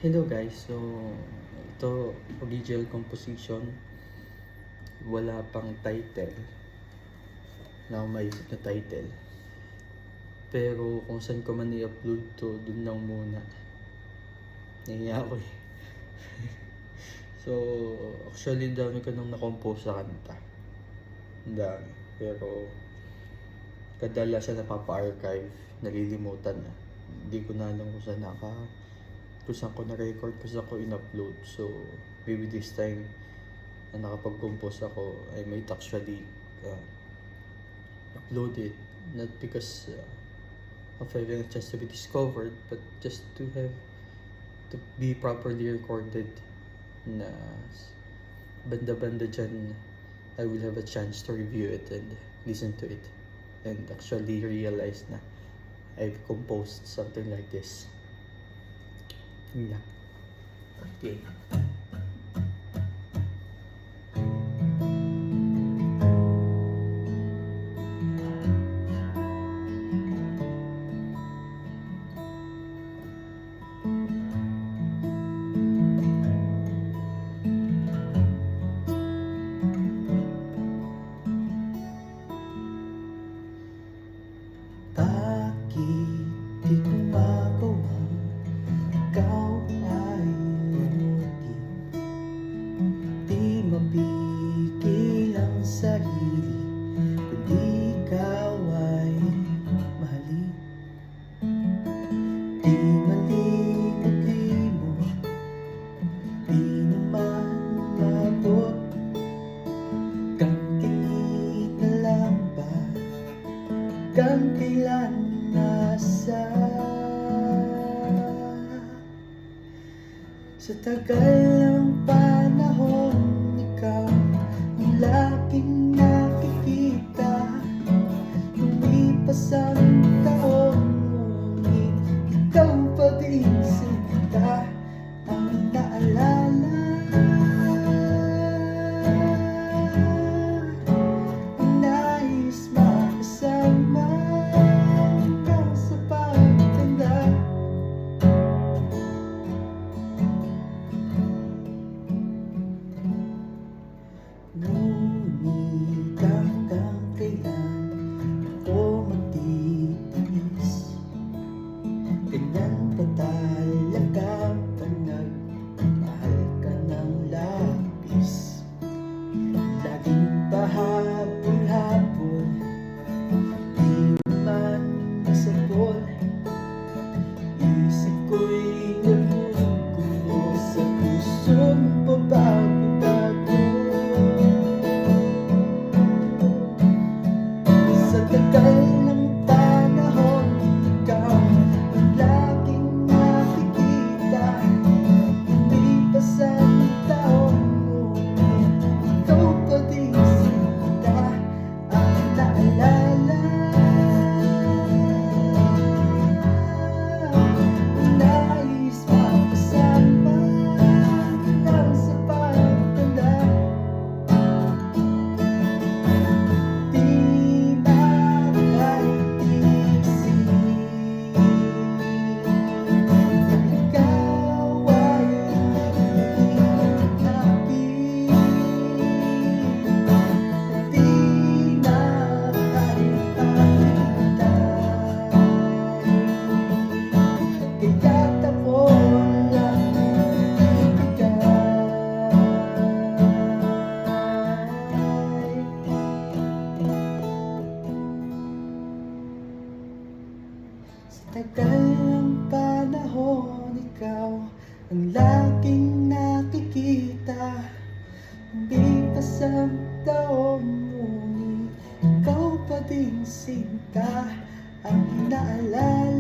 Hello guys, so ito original composition, wala pang title na maisip na title, pero kung saan ko man i-upload to, dun lang muna. Nahiya ako eh. So actually dami ko nung na-compose sa kanta, ang dami, pero kadalasan napapa-archive, nalilimutan na, hindi ko na alam kung saan ko na-record, kung saan ko in-upload. So maybe this time na nakapag-compose ako, I might actually upload it, not because of having a chance to be discovered, but just to have to be properly recorded, na banda-banda dyan I will have a chance to review it and listen to it and actually realize na I've composed something like this. Yun lang. Okay. Bakit di ko magawang ikaw ay lumutin? Di mapigil ang sarili, kundi ikaw ay mahalin. Di malimot-limot, di naman mabot, kang tingin na lang ba, kang kailan nasa. Sa tagal ng panahon, ikaw ang laging nakikita. Lumipas ang taon, ngunit ikaw pa din sinta ang naalala. Ang nais makasama hanggang sa pagtanda. Ngunit hanggang kailan ako magtitiis? Ganyan ba talaga pag nagmahal ka ng labis? Laging pahabol-habol, di naman nasabol. Isip ko'y nagugulo sa pusong pabago-bago. Sa tagal ng panahon, ikaw ang laging nakikita. Lumipas ang taon, ngunit ikaw pa din sinta ang naalala. Ang nais makasama hanggang sa pagtanda. Di makaiisip na ikaw ay hinapin. Di makaipagtay, kaya't ako lang sa tagal ng panahon, ikaw ang laging nakikita. Lumipas ang taon, ngunit ikaw pa din sinta ang inaalala.